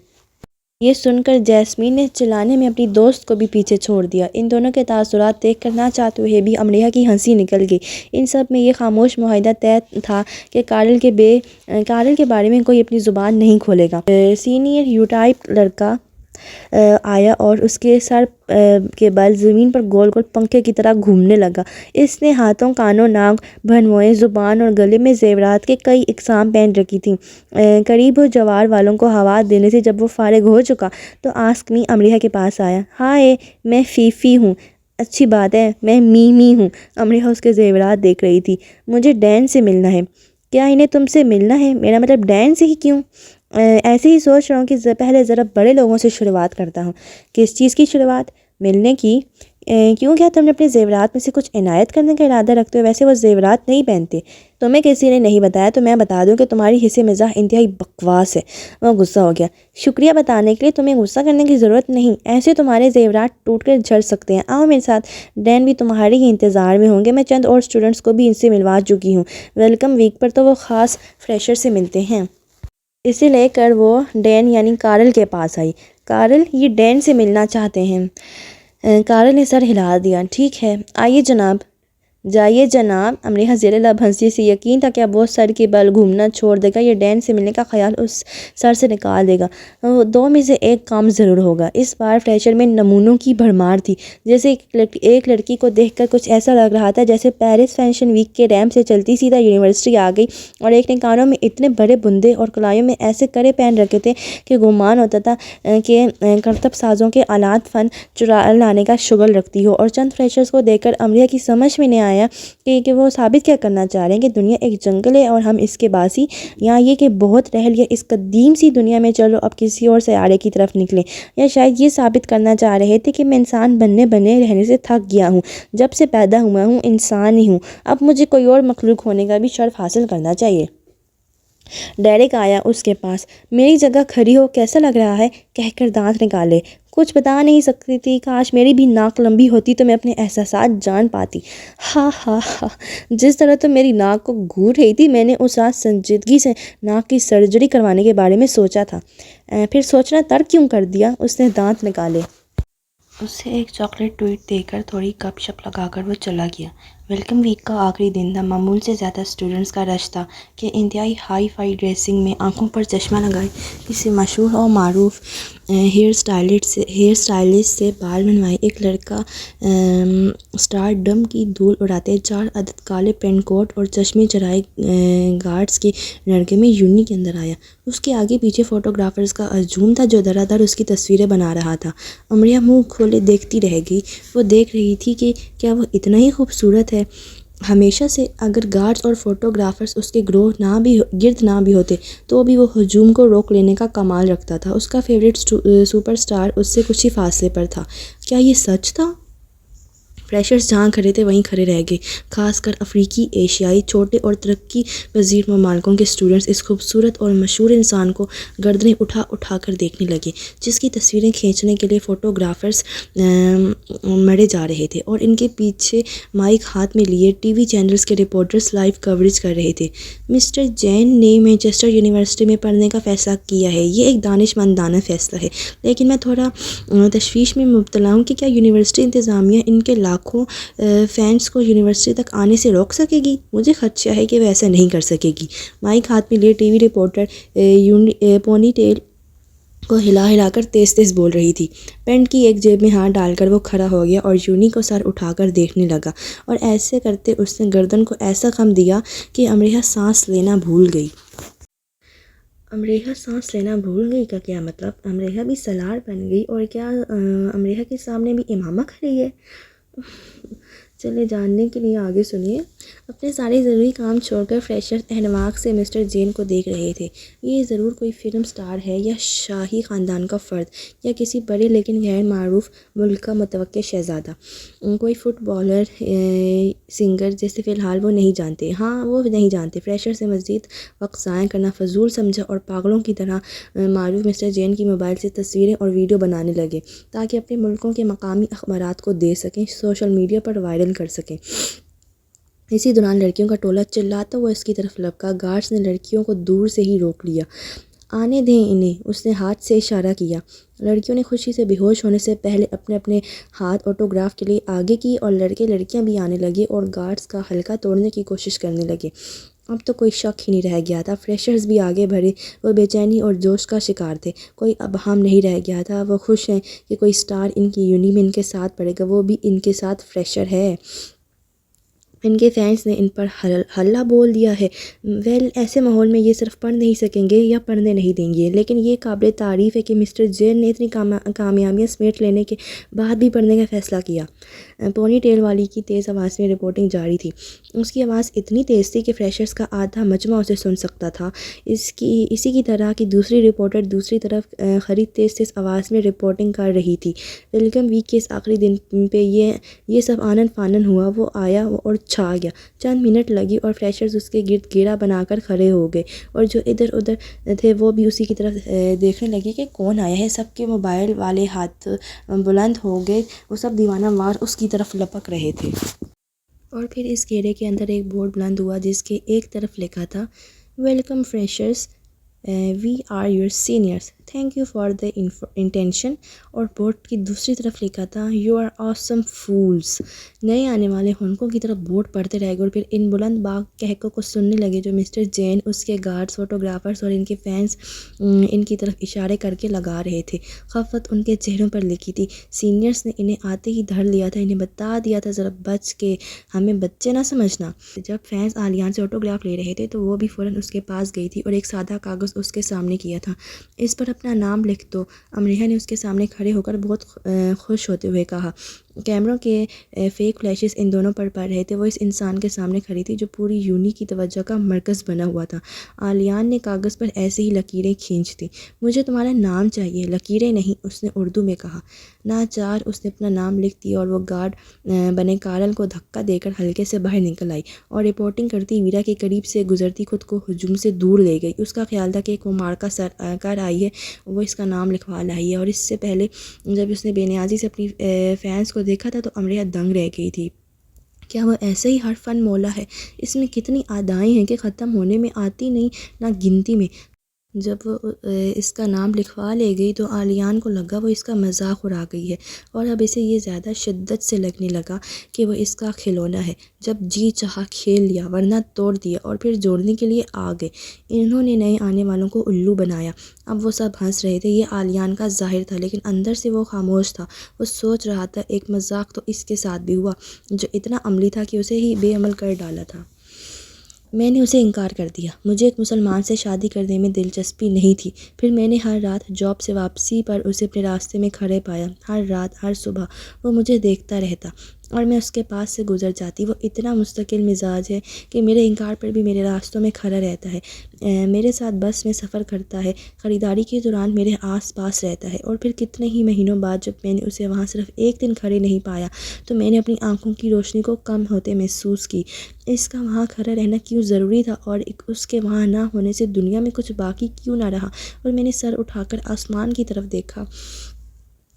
یہ سن کر جیسمین نے چلانے میں اپنی دوست کو بھی پیچھے چھوڑ دیا۔ ان دونوں کے تاثرات دیکھ کر نہ چاہتے ہوئے بھی امریہ کی ہنسی نکل گئی۔ ان سب میں یہ خاموش معاہدہ طے تھا کہ کارل کے بارے میں کوئی اپنی زبان نہیں کھولے گا۔ سینئر یو ٹائپ لڑکا آیا اور اس کے سر کے بال زمین پر گول گول پنکھے کی طرح گھومنے لگا۔ اس نے ہاتھوں، کانوں، ناک، بھنویں، زبان اور گلے میں زیورات کے کئی اقسام پہن رکھی تھیں۔ قریب ہو جوار والوں کو ہوا دینے سے جب وہ فارغ ہو چکا تو آسک می امریہ کے پاس آیا۔ ہائے میں فیفی ہوں۔ اچھی بات ہے میں می ہوں۔ امریہ اس کے زیورات دیکھ رہی تھی۔ مجھے ڈین سے ملنا ہے۔ کیا انہیں تم سے ملنا ہے؟ میرا مطلب ڈین سے ہی کیوں؟ ایسے ہی سوچ رہا ہوں کہ پہلے ذرا بڑے لوگوں سے شروعات کرتا ہوں۔ کس چیز کی شروعات؟ ملنے کی۔ کیوں کیا تم نے اپنے زیورات میں سے کچھ عنایت کرنے کا ارادہ رکھتے ہو؟ ویسے وہ زیورات نہیں پہنتے۔ تمہیں کسی نے نہیں بتایا تو میں بتا دوں کہ تمہاری حصے مزاح انتہائی بکواس ہے۔ وہ غصہ ہو گیا۔ شکریہ بتانے کے لیے، تمہیں غصہ کرنے کی ضرورت نہیں، ایسے تمہارے زیورات ٹوٹ کر جھڑ سکتے ہیں۔ آؤ میرے ساتھ، ڈین بھی تمہارے ہی انتظار میں ہوں گے۔ میں چند اور اسٹوڈنٹس کو بھی ان سے ملوا چکی ہوں۔ ویلکم ویک پر تو وہ خاص فریشر سے ملتے ہیں۔ اسے لے کر وہ ڈین یعنی کارل کے پاس آئی۔ کارل یہ ڈین سے ملنا چاہتے ہیں۔ کارل نے سر ہلا دیا۔ ٹھیک ہے آئیے جناب۔ جائیے جناب۔ امریہ زیر لب ہنسی سے یقین تھا کہ اب وہ سر کے بل گھومنا چھوڑ دے گا یا ڈین سے ملنے کا خیال اس سر سے نکال دے گا۔ دو میں سے ایک کام ضرور ہوگا۔ اس بار فریشر میں نمونوں کی بھرمار تھی۔ جیسے ایک لڑکی کو دیکھ کر کچھ ایسا لگ رہا تھا جیسے پیرس فیشن ویک کے ریمپ سے چلتی سیدھا یونیورسٹی آ گئی، اور ایک نے کانوں میں اتنے بڑے بندے اور کلائیوں میں ایسے کرے پہن رکھے تھے کہ گمان ہوتا تھا کہ کرتب سازوں کے آلات فن چرا لانے کا شغل رکھتی ہو۔ اور چند فریشرز کو دیکھ کر امریہ کی سمجھ میں نہیں آیا کہ وہ ثابت کیا کرنا چاہ رہے ہیں کہ دنیا ایک جنگل ہے اور ہم اس کے باسی، یا یہ کہ بہت رہ لیا اس قدیم سی دنیا میں، چلو اب کسی اور سیارے کی طرف نکلیں، یا شاید یہ ثابت کرنا چاہ رہے تھے کہ میں انسان بنے رہنے سے تھک گیا ہوں، جب سے پیدا ہوا ہوں انسان ہی ہوں، اب مجھے کوئی اور مخلوق ہونے کا بھی شرف حاصل کرنا چاہیے۔ ڈیرک آیا اس کے پاس۔ میری جگہ کھڑی ہو کیسا لگ رہا ہے؟ کہہ کر دانت نکالے۔ کچھ بتا نہیں سکتی تھی، کاش میری بھی ناک لمبی ہوتی تو میں اپنے احساسات جان پاتی۔ ہا ہا ہا، جس طرح تو میری ناک کو گھوٹ رہی تھی، میں نے اس رات سنجیدگی سے ناک کی سرجری کروانے کے بارے میں سوچا تھا۔ پھر سوچنا ترک کیوں کر دیا؟ اس نے دانت نکالے۔ اسے ایک چاکلیٹ ٹویٹ دے کر تھوڑی گپ شپ لگا کر وہ چلا گیا۔ ویلکم ویک کا آخری دن تھا۔ معمول سے زیادہ اسٹوڈنٹس کا رش تھا کہ انتہائی ہائی فائی ڈریسنگ میں آنکھوں پر چشمہ لگائے کسی مشہور اور معروف ہیئر اسٹائلسٹ سے بال بنوائے ایک لڑکا اسٹار ڈم کی دھول اڑاتے 4 عدد کالے پینٹ کوٹ اور چشمے چرائے گارڈز کے لڑکے میں یونی کے اندر آیا۔ اس کے آگے پیچھے فوٹوگرافرز کا ہجوم تھا جو دھڑا دھڑ اس کی تصویریں بنا رہا تھا۔ امریہ منہ کھولے دیکھتی رہ گئی۔ وہ دیکھ رہی تھی کہ کیا وہ اتنا ہی خوبصورت ہے؟ ہمیشہ سے اگر گارڈز اور فوٹوگرافرز اس کے گرد نہ بھی ہوتے تو بھی وہ ہجوم کو روک لینے کا کمال رکھتا تھا۔ اس کا فیورٹ سپر اسٹار اس سے کچھ ہی فاصلے پر تھا۔ کیا یہ سچ تھا؟ فریشرز جہاں کھڑے تھے وہیں کھڑے رہ گئے، خاص کر افریقی، ایشیائی، چھوٹے اور ترقی پذیر ممالکوں کے اسٹوڈنٹس اس خوبصورت اور مشہور انسان کو گردنیں اٹھا اٹھا کر دیکھنے لگے جس کی تصویریں کھینچنے کے لیے فوٹوگرافرز مڑے جا رہے تھے اور ان کے پیچھے مائک ہاتھ میں لیے ٹی وی چینلز کے رپورٹرز لائیو کوریج کر رہے تھے۔ مسٹر جین نے مانچسٹر یونیورسٹی میں پڑھنے کا فیصلہ کیا ہے۔ یہ ایک دانش مندانہ فیصلہ ہے، لیکن میں تھوڑا تشویش میں مبتلا ہوں کہ کیا یونیورسٹی انتظامیہ ان کے لاکھوں فینس کو یونیورسٹی تک آنے سے روک سکے گی؟ مجھے خدشہ ہے کہ وہ ایسا نہیں کر سکے گی۔ مائک ہاتھ میں لیے T V reporter Pune tell کو ہلا ہلا کر تیز تیز بول رہی تھی۔ پینٹ کی ایک جیب میں ہاتھ ڈال کر وہ کھڑا ہو گیا اور یونی کو سر اٹھا کر دیکھنے لگا، اور ایسے کرتے اس نے گردن کو ایسا خم دیا کہ امریہ سانس لینا بھول گئی۔ امریہ سانس لینا بھول گئی کا کیا مطلب؟ امریہ بھی سالار بن گئی، اور کیا امریہ کے سامنے بھی امامہ کھڑی ہے؟ چلے جاننے کے لیے آگے سنیے۔ اپنے سارے ضروری کام چھوڑ کر فریشرز احتماق سے مسٹر جین کو دیکھ رہے تھے۔ یہ ضرور کوئی فلم سٹار ہے، یا شاہی خاندان کا فرد، یا کسی بڑے لیکن غیر معروف ملک کا متوقع شہزادہ، کوئی فٹ بالر، سنگر جسے فی الحال وہ نہیں جانتے۔ وہ نہیں جانتے۔ فریشرز سے مزید وقت ضائع کرنا فضول سمجھا اور پاگلوں کی طرح معروف مسٹر جین کی موبائل سے تصویریں اور ویڈیو بنانے لگے تاکہ اپنے ملکوں کے مقامی اخبارات کو دے سکیں، سوشل میڈیا پر وائرل کر سکیں۔ اسی دوران لڑکیوں کا ٹولہ چلاتا ہوا اس کی طرف لپکا۔ گارڈز نے لڑکیوں کو دور سے ہی روک لیا۔ آنے دیں انہیں، اس نے ہاتھ سے اشارہ کیا۔ لڑکیوں نے خوشی سے بے ہوش ہونے سے پہلے اپنے اپنے ہاتھ آٹوگراف کے لیے آگے کی، اور لڑکے لڑکیاں بھی آنے لگے اور گارڈز کا حلقہ توڑنے کی کوشش کرنے لگے۔ اب تو کوئی شک ہی نہیں رہ گیا تھا۔ فریشرز بھی آگے بڑھے۔ وہ بے چینی اور جوش کا شکار تھے۔ کوئی ابہام نہیں رہ گیا تھا۔ وہ خوش ہیں کہ کوئی سٹار ان کی یونی میں ان کے ساتھ پڑھے گا، وہ بھی ان کے ساتھ فریشر ہے۔ ان کے فینس نے ان پر ہلہ بول دیا ہے۔ ایسے ماحول میں یہ صرف پڑھ نہیں سکیں گے یا پڑھنے نہیں دیں گے، لیکن یہ قابل تعریف ہے کہ مسٹر جین نے اتنی کامیابیاں سمیٹ لینے کے بعد بھی پڑھنے کا فیصلہ کیا۔ پونی ٹیل والی کی تیز آواز میں رپورٹنگ جاری تھی۔ اس کی آواز اتنی تیز تھی کہ فریشرز کا آدھا مجمع اسے سن سکتا تھا۔ اسی کی طرح کی دوسری رپورٹر دوسری طرف خری تیز آواز میں رپورٹنگ کر رہی تھی۔ ویلکم ویک کے اس آخری دن پہ یہ سب آنن فانن ہوا۔ وہ آیا اور چھا گیا۔ چند منٹ لگی اور فریشرز اس کے گرد گھیرا بنا کر کھڑے ہو گئے، اور جو ادھر ادھر تھے وہ بھی اسی کی طرف دیکھنے لگے کہ کون آیا ہے۔ سب کے موبائل والے ہاتھ بلند ہو گئے۔ وہ سب دیوانہ وار اس کی طرف لپک رہے تھے۔ اور پھر اس گھیرے کے اندر ایک بورڈ بلند ہوا جس کے ایک طرف لکھا تھا welcome freshers, we are your seniors, thank you for the attention, اور بورڈ کی دوسری طرف لکھا تھا یو آر آسم فولز۔ نئے آنے والے ہونکوں کی طرف بورڈ پڑھتے رہ گئے اور پھر ان بلند باغ کہکوں کو سننے لگے جو مسٹر جین، اس کے گارڈز، فوٹوگرافرز اور ان کے فینس ان کی طرف اشارے کر کے لگا رہے تھے۔ خفت ان کے چہروں پر لکھی تھی۔ سینئرز نے انہیں آتے ہی دھر لیا تھا، انہیں بتا دیا تھا ذرا بچ کے، ہمیں بچے نہ سمجھنا۔ جب فینس آلیان سے آٹوگراف لے رہے تھے تو وہ بھی فوراً اس کے پاس گئی تھی اور ایک سادہ کاغذ اس کے سامنے کیا تھا۔ اس پر اپنا نام لکھ دو، امریہ نے اس کے سامنے کھڑے ہو کر بہت خوش ہوتے ہوئے کہا۔ کیمروں کے فیک فلیشز ان دونوں پر پڑ رہے تھے۔ وہ اس انسان کے سامنے کھڑی تھی جو پوری یونی کی توجہ کا مرکز بنا ہوا تھا۔ آلیان نے کاغذ پر ایسے ہی لکیریں کھینچ دیں۔ مجھے تمہارا نام چاہیے، لکیریں نہیں، اس نے اردو میں کہا۔ ناچار اس نے اپنا نام لکھ دیا اور وہ گارڈ بنے کارل کو دھکا دے کر حلقے سے باہر نکل آئی اور رپورٹنگ کرتی ویرا کے قریب سے گزرتی خود کو ہجوم سے دور لے گئی۔ اس کا خیال تھا کہ ایک مارکا کر آئی ہے، وہ اس کا نام لکھوا لائی ہے، اور اس سے پہلے جب اس نے بے نیازی سے اپنی فینس کو دیکھا تھا تو امریہ دنگ رہ گئی تھی۔ کیا وہ ایسے ہی ہر فن مولا ہے؟ اس میں کتنی ادائیں ہیں کہ ختم ہونے میں آتی نہیں، نہ گنتی میں۔ جب وہ اس کا نام لکھوا لے گئی تو عالیان کو لگا وہ اس کا مذاق اڑا گئی ہے، اور اب اسے یہ زیادہ شدت سے لگنے لگا کہ وہ اس کا کھلونا ہے۔ جب جی چاہا کھیل لیا، ورنہ توڑ دیا، اور پھر جوڑنے کے لیے آ گئے۔ انہوں نے نئے آنے والوں کو الو بنایا۔ اب وہ سب ہنس رہے تھے، یہ عالیان کا ظاہر تھا، لیکن اندر سے وہ خاموش تھا۔ وہ سوچ رہا تھا ایک مذاق تو اس کے ساتھ بھی ہوا جو اتنا عملی تھا کہ اسے ہی بے عمل کر ڈالا تھا۔ میں نے اسے انکار کر دیا۔ مجھے ایک مسلمان سے شادی کرنے میں دلچسپی نہیں تھی۔ پھر میں نے ہر رات جاب سے واپسی پر اسے اپنے راستے میں کھڑے پایا۔ ہر رات، ہر صبح وہ مجھے دیکھتا رہتا اور میں اس کے پاس سے گزر جاتی۔ وہ اتنا مستقل مزاج ہے کہ میرے انکار پر بھی میرے راستوں میں کھڑا رہتا ہے، میرے ساتھ بس میں سفر کرتا ہے، خریداری کے دوران میرے آس پاس رہتا ہے، اور پھر کتنے ہی مہینوں بعد جب میں نے اسے وہاں صرف ایک دن کھڑے نہیں پایا تو میں نے اپنی آنکھوں کی روشنی کو کم ہوتے محسوس کی۔ اس کا وہاں کھڑا رہنا کیوں ضروری تھا، اور اس کے وہاں نہ ہونے سے دنیا میں کچھ باقی کیوں نہ رہا؟ اور میں نے سر اٹھا کر آسمان کی طرف دیکھا،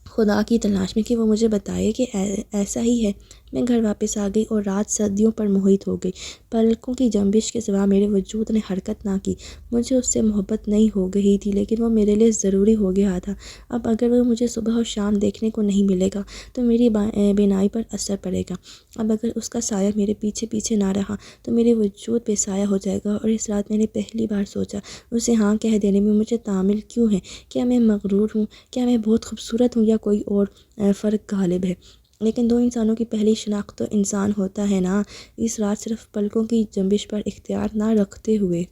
خدا کی تلاش میں کہ وہ مجھے بتائے کہ ایسا ہی ہے۔ میں گھر واپس آ گئی اور رات صدیوں پر محیط ہو گئی۔ پلکوں کی جنبش کے سوا میرے وجود نے حرکت نہ کی۔ مجھے اس سے محبت نہیں ہو گئی تھی، لیکن وہ میرے لیے ضروری ہو گیا تھا۔ اب اگر وہ مجھے صبح اور شام دیکھنے کو نہیں ملے گا تو میری بینائی پر اثر پڑے گا۔ اب اگر اس کا سایہ میرے پیچھے پیچھے نہ رہا تو میرے وجود بے سایہ ہو جائے گا۔ اور اس رات میں نے پہلی بار سوچا اسے ہاں کہہ دینے میں مجھے تعمل کیوں ہے؟ کیا میں مغرور ہوں؟ کیا میں بہت خوبصورت ہوں، یا کوئی اور فرق غالب ہے؟ لیکن دو انسانوں کی پہلی شناخت تو انسان ہوتا ہے نا۔ اس رات صرف پلکوں کی جنبش پر اختیار نہ رکھتے ہوئے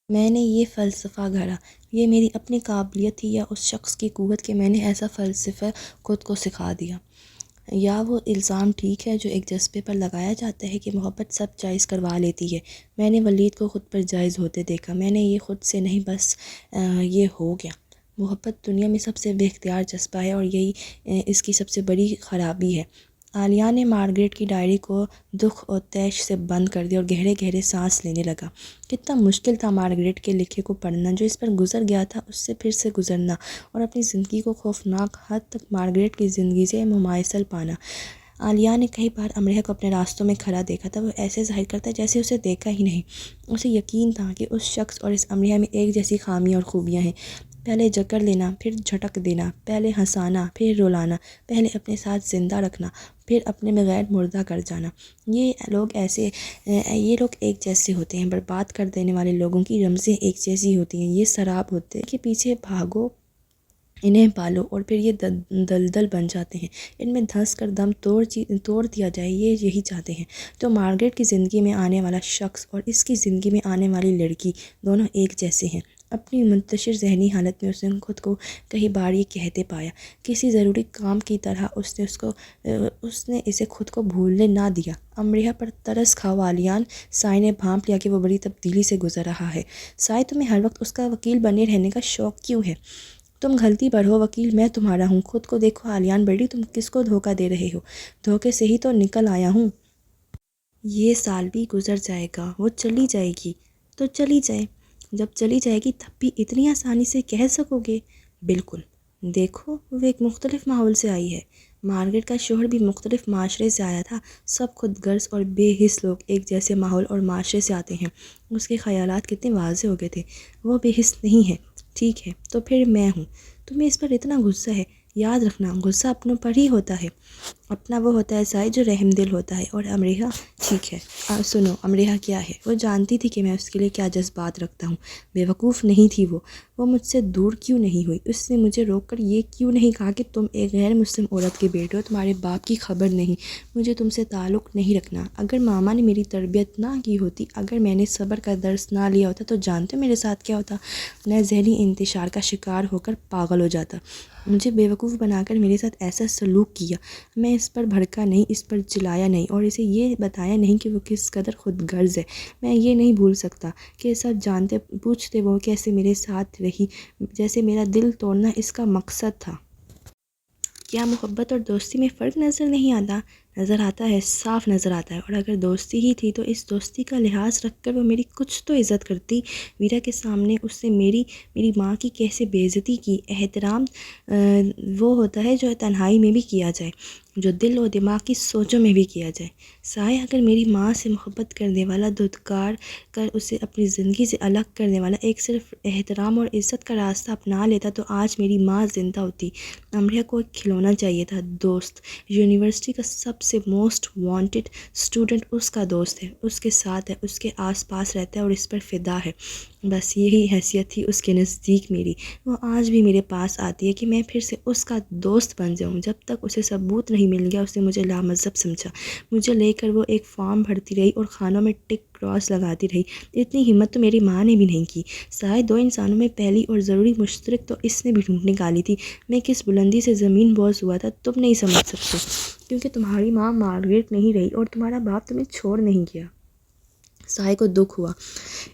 میں نے یہ فلسفہ گھڑا۔ یہ میری اپنی قابلیت تھی یا اس شخص کی قوت کہ میں نے ایسا فلسفہ خود کو سکھا دیا؟ یا وہ الزام ٹھیک ہے جو ایک جذبے پر لگایا جاتا ہے کہ محبت سب جائز کروا لیتی ہے؟ میں نے ولید کو خود پر جائز ہوتے دیکھا۔ میں نے یہ خود سے نہیں، بس یہ ہو گیا۔ محبت دنیا میں سب سے بے اختیار جذبہ ہے، اور یہی اس کی سب سے بڑی خرابی ہے۔ عالیہ نے مارگریٹ کی ڈائری کو دکھ اور طیش سے بند کر دیا اور گہرے گہرے سانس لینے لگا۔ کتنا مشکل تھا مارگریٹ کے لکھے کو پڑھنا، جو اس پر گزر گیا تھا اس سے پھر سے گزرنا، اور اپنی زندگی کو خوفناک حد تک مارگریٹ کی زندگی سے مماثل پانا۔ عالیہ نے کئی بار امریہ کو اپنے راستوں میں کھڑا دیکھا تھا۔ وہ ایسے ظاہر کرتا جیسے اسے دیکھا ہی نہیں۔ اسے یقین تھا کہ اس شخص اور اس امریہ میں ایک جیسی خامیاں اور خوبیاں ہیں، پہلے جکڑ لینا، پھر جھٹک دینا، پہلے ہنسانا، پھر رلانا، پہلے اپنے ساتھ زندہ رکھنا، پھر اپنے بغیر مردہ کر جانا۔ یہ لوگ ایک جیسے ہوتے ہیں۔ برباد کر دینے والے لوگوں کی رمزیں ایک جیسی ہوتی ہیں۔ یہ سراب ہوتے ہیں کہ پیچھے بھاگو، انہیں پالو، اور پھر یہ دلدل بن جاتے ہیں۔ ان میں دھنس کر دم توڑ دیا جائے، یہ یہی چاہتے ہیں۔ تو مارگریٹ کی زندگی میں آنے والا شخص اور اس کی زندگی میں آنے والی لڑکی دونوں ایک جیسے ہیں۔ اپنی منتشر ذہنی حالت میں اس نے خود کو کئی بار یہ کہتے پایا، کسی ضروری کام کی طرح اس نے اسے خود کو بھولنے نہ دیا۔ امریہ پر ترس کھا عالیان سائے نے بھانپ لیا کہ وہ بڑی تبدیلی سے گزر رہا ہے۔ سائے، تمہیں ہر وقت اس کا وکیل بنے رہنے کا شوق کیوں ہے؟ تم غلطی پر ہو، وکیل میں تمہارا ہوں۔ خود کو دیکھو عالیان بیٹی، تم کس کو دھوکہ دے رہے ہو؟ دھوکے سے ہی تو نکل آیا ہوں۔ یہ سال بھی گزر جائے گا، وہ چلی جائے گی تو چلی جائے۔ جب چلی جائے گی تب بھی اتنی آسانی سے کہہ سکو گے؟ بالکل۔ دیکھو، وہ ایک مختلف ماحول سے آئی ہے۔ مارگریٹ کا شوہر بھی مختلف معاشرے سے آیا تھا۔ سب خود غرض اور بے حس لوگ ایک جیسے ماحول اور معاشرے سے آتے ہیں۔ اس کے خیالات کتنے واضح ہو گئے تھے۔ وہ بے حس نہیں ہے۔ ٹھیک ہے، تو پھر میں ہوں۔ تمہیں اس پر اتنا غصہ ہے؟ یاد رکھنا، غصہ اپنوں پر ہی ہوتا ہے۔ اپنا وہ ہوتا ہے سائے جو رحم دل ہوتا ہے۔ اور امریہ، ٹھیک ہے، سنو، امریہ کیا ہے؟ وہ جانتی تھی کہ میں اس کے لیے کیا جذبات رکھتا ہوں۔ بیوقوف نہیں تھی وہ مجھ سے دور کیوں نہیں ہوئی؟ اس نے مجھے روک کر یہ کیوں نہیں کہا کہ تم ایک غیر مسلم عورت کے بیٹے ہو، تمہارے باپ کی خبر نہیں، مجھے تم سے تعلق نہیں رکھنا؟ اگر ماما نے میری تربیت نہ کی ہوتی، اگر میں نے صبر کا درس نہ لیا ہوتا تو جانتے میرے ساتھ کیا ہوتا؟ میں ذہنی انتشار کا شکار ہو کر پاگل ہو جاتا۔ مجھے بیوقوف بنا کر میرے ساتھ ایسا سلوک کیا۔ میں اس پر بھڑکا نہیں، اس پر چلایا نہیں، اور اسے یہ بتایا نہیں کہ وہ کس قدر خود غرض ہے۔ میں یہ نہیں بھول سکتا کہ سب جانتے پوچھتے وہ کیسے میرے ساتھ رہی، جیسے میرا دل توڑنا اس کا مقصد تھا۔ کیا محبت اور دوستی میں فرق نظر نہیں آتا؟ نظر آتا ہے، صاف نظر آتا ہے، اور اگر دوستی ہی تھی تو اس دوستی کا لحاظ رکھ کر وہ میری کچھ تو عزت کرتی۔ ویرا کے سامنے اس نے میری ماں کی کیسے بے عزتی کی۔ احترام وہ ہوتا ہے جو تنہائی میں بھی کیا جائے، جو دل و دماغ کی سوچوں میں بھی کیا جائے۔ سائے اگر میری ماں سے محبت کرنے والا، دھتکار کر اسے اپنی زندگی سے الگ کرنے والا ایک صرف احترام اور عزت کا راستہ اپنا لیتا تو آج میری ماں زندہ ہوتی۔ امریہ کو ایک کھلونا چاہیے تھا، دوست۔ یونیورسٹی کا سب سے موسٹ وانٹڈ اسٹوڈنٹ اس کا دوست ہے، اس کے ساتھ ہے، اس کے آس پاس رہتا ہے اور اس پر فدا ہے۔ بس یہی حیثیت تھی اس کے نزدیک میری۔ وہ آج بھی میرے پاس آتی ہے کہ میں پھر سے اس کا دوست بن جاؤں۔ جب تک اسے ثبوت نہیں مل گیا اس نے مجھے لامذہب سمجھا۔ مجھے لے کر وہ ایک فارم بھرتی رہی اور خانوں میں ٹک کراس لگاتی رہی۔ اتنی ہمت تو میری ماں نے بھی نہیں کی۔ سائے دو انسانوں میں پہلی اور ضروری مشترک تو اس نے بھی ڈھونڈ نکالی تھی۔ میں کس بلندی سے زمین بوس ہوا تھا تم نہیں سمجھ سکتے، کیونکہ تمہاری ماں مارگریٹ نہیں رہی اور تمہارا باپ تمہیں چھوڑ نہیں گیا۔ سائے کو دکھ ہوا،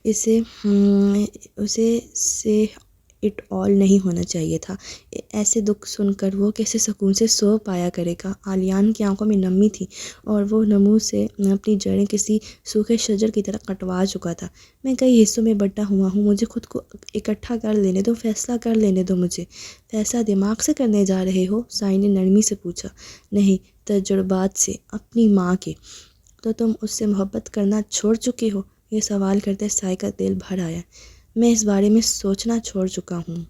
اسے سے اٹ آل نہیں ہونا چاہیے تھا۔ ایسے دکھ سن کر وہ کیسے سکون سے سو پایا کرے گا۔ عالیان کی آنکھوں میں نمی تھی اور وہ نمو سے اپنی جڑیں کسی سوکھے شجر کی طرح کٹوا چکا تھا۔ میں کئی حصوں میں بٹا ہوا ہوں، مجھے خود کو اکٹھا کر لینے دو، فیصلہ کر لینے دو مجھے۔ فیصلہ دماغ سے کرنے جا رہے ہو؟ سائے نے نرمی سے پوچھا۔ نہیں، تجربات سے، اپنی ماں کے۔ تو تم اس سے محبت کرنا چھوڑ چکے ہو؟ یہ سوال کرتے سائے کا دل بھر آیا۔ میں اس بارے میں سوچنا چھوڑ چکا ہوں۔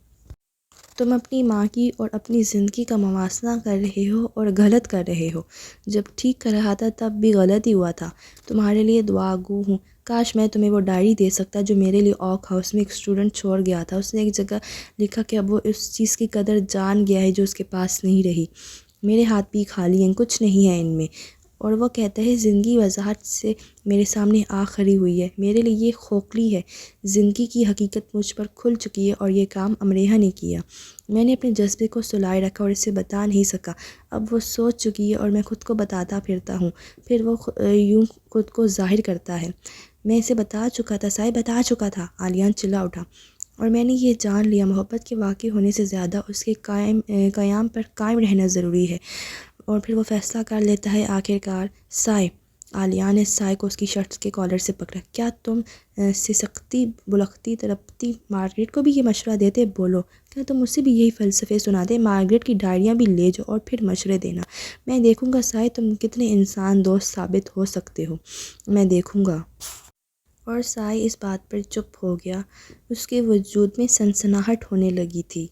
تم اپنی ماں کی اور اپنی زندگی کا موازنہ کر رہے ہو اور غلط کر رہے ہو۔ جب ٹھیک کر رہا تھا تب بھی غلط ہی ہوا تھا۔ تمہارے لیے دعا گو ہوں۔ کاش میں تمہیں وہ ڈائری دے سکتا جو میرے لیے اوک ہاؤس میں ایک اسٹوڈنٹ چھوڑ گیا تھا۔ اس نے ایک جگہ لکھا کہ اب وہ اس چیز کی قدر جان گیا ہے جو اس کے پاس نہیں رہی۔ میرے ہاتھ بھی خالی ہیں، کچھ نہیں ہے ان میں۔ اور وہ کہتا ہے زندگی وضاحت سے میرے سامنے آ کھڑی ہوئی ہے۔ میرے لیے یہ کھوکھلی ہے۔ زندگی کی حقیقت مجھ پر کھل چکی ہے اور یہ کام امریہ نے کیا۔ میں نے اپنے جذبے کو سلائے رکھا اور اسے بتا نہیں سکا۔ اب وہ سوچ چکی ہے اور میں خود کو بتاتا پھرتا ہوں، پھر وہ یوں خود کو ظاہر کرتا ہے۔ میں اسے بتا چکا تھا، سائے بتا چکا تھا، عالیان چلا اٹھا۔ اور میں نے یہ جان لیا محبت کے واقع ہونے سے زیادہ اس کے قیام پر قائم رہنا ضروری ہے۔ اور پھر وہ فیصلہ کر لیتا ہے آخر کار۔ سائے، عالیان نے سائے کو اس کی شرٹ کے کالر سے پکڑا۔ کیا تم سسکتی بلکتی تڑپتی مارگریٹ کو بھی یہ مشورہ دیتے؟ بولو، کیا تم اسے بھی یہی فلسفے سناتے؟ مارگریٹ کی ڈائریاں بھی لے جاؤ اور پھر مشورے دینا۔ میں دیکھوں گا سائے تم کتنے انسان دوست ثابت ہو سکتے ہو، میں دیکھوں گا۔ اور سائے اس بات پر چپ ہو گیا۔ اس کے وجود میں سنسناہٹ ہونے لگی تھی۔